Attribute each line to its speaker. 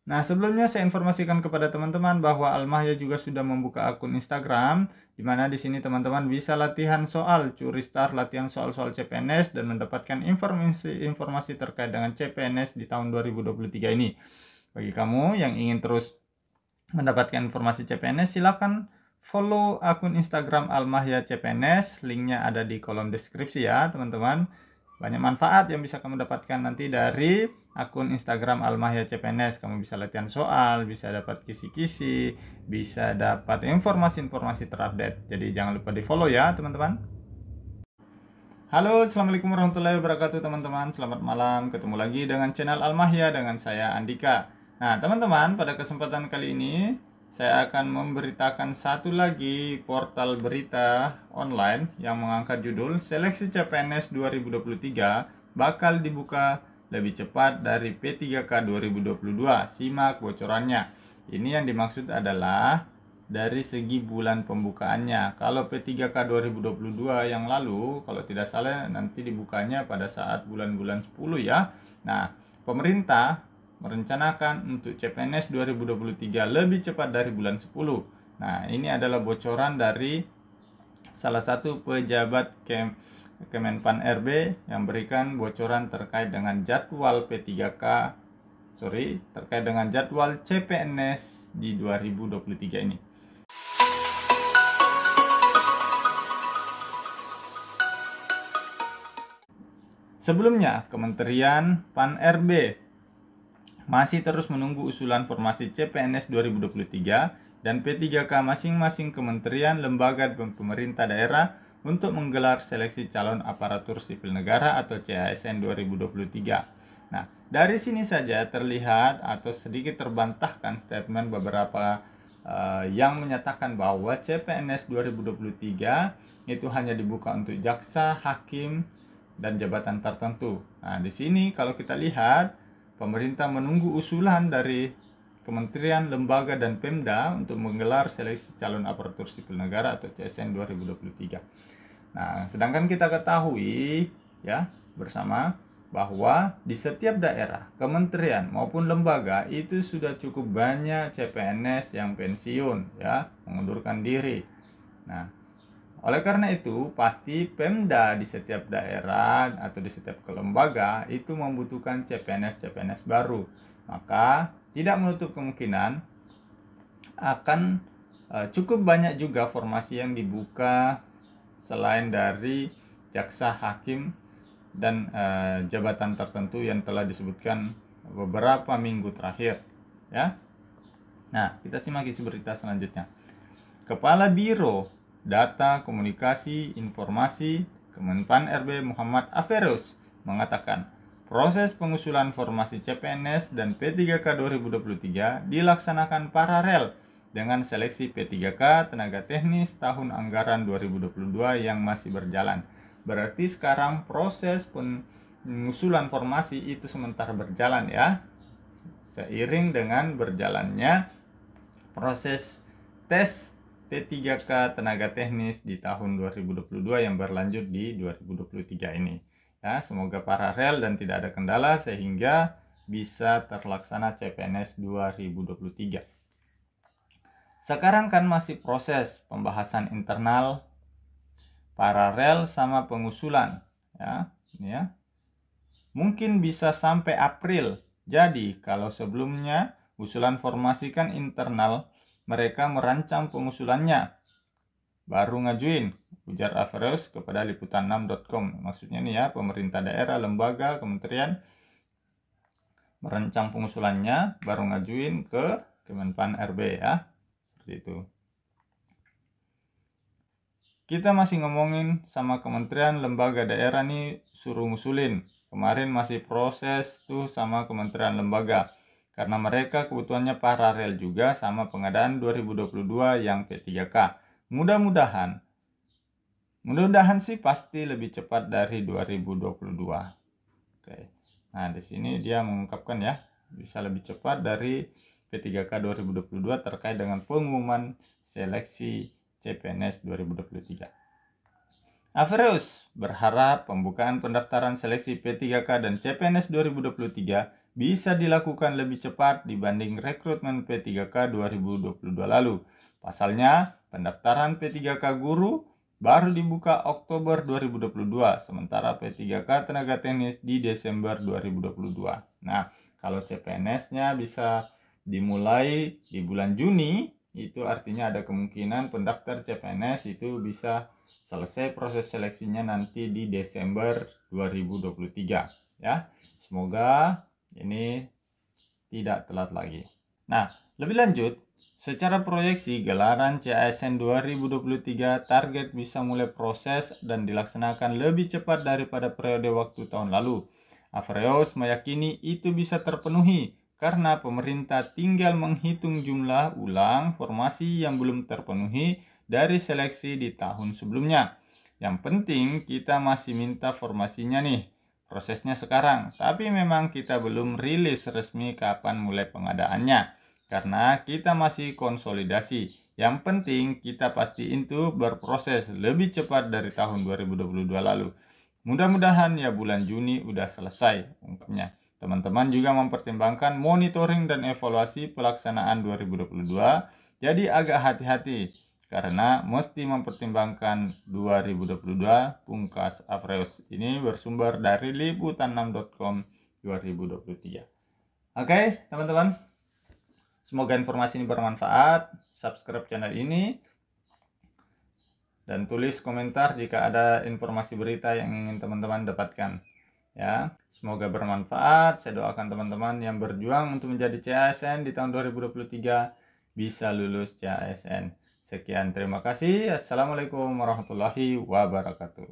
Speaker 1: Nah, sebelumnya saya informasikan kepada teman-teman bahwa Almahya juga sudah membuka akun Instagram, di mana di sini teman-teman bisa latihan soal, curi star latihan soal-soal CPNS dan mendapatkan informasi terkait dengan CPNS di tahun 2023 ini. Bagi kamu yang ingin terus mendapatkan informasi CPNS, silakan follow akun Instagram Almahya CPNS, linknya ada di kolom deskripsi ya teman-teman. Banyak manfaat yang bisa kamu dapatkan nanti dari akun Instagram Almahya CPNS. Kamu bisa latihan soal, bisa dapat kisi-kisi, bisa dapat informasi-informasi terupdate. Jadi jangan lupa di follow ya teman-teman. Halo, assalamualaikum warahmatullahi wabarakatuh teman-teman. Selamat malam, ketemu lagi dengan channel Almahya dengan saya Andika. Nah teman-teman, pada kesempatan kali ini saya akan memberitakan satu lagi portal berita online yang mengangkat judul Seleksi CPNS 2023 bakal dibuka lebih cepat dari P3K 2022. Simak bocorannya. Ini yang dimaksud adalah dari segi bulan pembukaannya. Kalau P3K 2022 yang lalu, kalau tidak salah nanti dibukanya pada saat bulan-bulan 10 ya. Nah, pemerintah merencanakan untuk CPNS 2023 lebih cepat dari bulan 10. Nah, ini adalah bocoran dari salah satu pejabat Kemenpan RB yang berikan bocoran terkait dengan jadwal terkait dengan jadwal CPNS di 2023 ini. Sebelumnya, Kementerian Pan RB masih terus menunggu usulan formasi CPNS 2023 dan P3K masing-masing kementerian, lembaga, dan pemerintah daerah untuk menggelar seleksi calon aparatur sipil negara atau CASN 2023. Nah, dari sini saja terlihat atau sedikit terbantahkan statement beberapa yang menyatakan bahwa CPNS 2023 itu hanya dibuka untuk jaksa, hakim, dan jabatan tertentu. Nah, di sini kalau kita lihat, pemerintah menunggu usulan dari kementerian, lembaga, dan Pemda untuk menggelar seleksi calon aparatur sipil negara atau CSN 2023. Nah, sedangkan kita ketahui ya bersama bahwa di setiap daerah, kementerian maupun lembaga itu sudah cukup banyak CPNS yang pensiun ya, mengundurkan diri. Nah, oleh karena itu, pasti Pemda di setiap daerah atau di setiap lembaga itu membutuhkan CPNS baru. Maka, tidak menutup kemungkinan akan cukup banyak juga formasi yang dibuka selain dari jaksa, hakim, dan jabatan tertentu yang telah disebutkan beberapa minggu terakhir. Ya. Nah, kita simak isi berita selanjutnya. Kepala Biro Data Komunikasi Informasi Kemenpan RB Muhammad Aferus mengatakan proses pengusulan formasi CPNS dan P3K 2023 dilaksanakan paralel dengan seleksi P3K tenaga teknis tahun anggaran 2022 yang masih berjalan. Berarti sekarang proses pengusulan formasi itu sementara berjalan ya, seiring dengan berjalannya proses tes P3K tenaga teknis di tahun 2022 yang berlanjut di 2023 ini. Ya, semoga paralel dan tidak ada kendala sehingga bisa terlaksana CPNS 2023. Sekarang kan masih proses pembahasan internal paralel sama pengusulan ya, ini ya. Mungkin bisa sampai April. Jadi, kalau sebelumnya usulan formasi kan internal, mereka merancang pengusulannya, baru ngajuin, ujar Aferus kepada liputan6.com. Maksudnya nih ya, pemerintah daerah, lembaga, kementerian merancang pengusulannya, baru ngajuin ke Kemenpan RB ya, seperti itu. Kita masih ngomongin sama kementerian, lembaga, daerah nih suruh ngusulin. Kemarin masih proses tuh sama kementerian, lembaga. Karena mereka kebutuhannya paralel juga sama pengadaan 2022 yang P3K. Mudah-mudahan sih pasti lebih cepat dari 2022. Oke. Nah, di sini dia mengungkapkan ya, bisa lebih cepat dari P3K 2022 terkait dengan pengumuman seleksi CPNS 2023. Aferus berharap pembukaan pendaftaran seleksi P3K dan CPNS 2023 bisa dilakukan lebih cepat dibanding rekrutmen P3K 2022 lalu. Pasalnya, pendaftaran P3K guru baru dibuka Oktober 2022, sementara P3K tenaga teknis di Desember 2022. Nah, kalau CPNS-nya bisa dimulai di bulan Juni, itu artinya ada kemungkinan pendaftar CPNS itu bisa selesai proses seleksinya nanti di Desember 2023 ya. Semoga ini tidak telat lagi. Nah, lebih lanjut, secara proyeksi gelaran CASN 2023 target bisa mulai proses dan dilaksanakan lebih cepat daripada periode waktu tahun lalu. Avreos meyakini itu bisa terpenuhi karena pemerintah tinggal menghitung jumlah ulang formasi yang belum terpenuhi dari seleksi di tahun sebelumnya. Yang penting kita masih minta formasinya nih. Prosesnya sekarang, tapi memang kita belum rilis resmi kapan mulai pengadaannya karena kita masih konsolidasi. Yang penting kita pastiin tuh berproses lebih cepat dari tahun 2022 lalu. Mudah-mudahan ya bulan Juni udah selesai ungkapnya. Teman-teman juga mempertimbangkan monitoring dan evaluasi pelaksanaan 2022, jadi agak hati-hati karena mesti mempertimbangkan 2022 pungkas Avreos. Ini bersumber dari liputan6.com 2023. Oke, teman-teman. Semoga informasi ini bermanfaat. Subscribe channel ini dan tulis komentar jika ada informasi berita yang ingin teman-teman dapatkan. Ya, semoga bermanfaat. Saya doakan teman-teman yang berjuang untuk menjadi CASN di tahun 2023 bisa lulus CASN. Sekian, terima kasih. Assalamualaikum warahmatullahi wabarakatuh.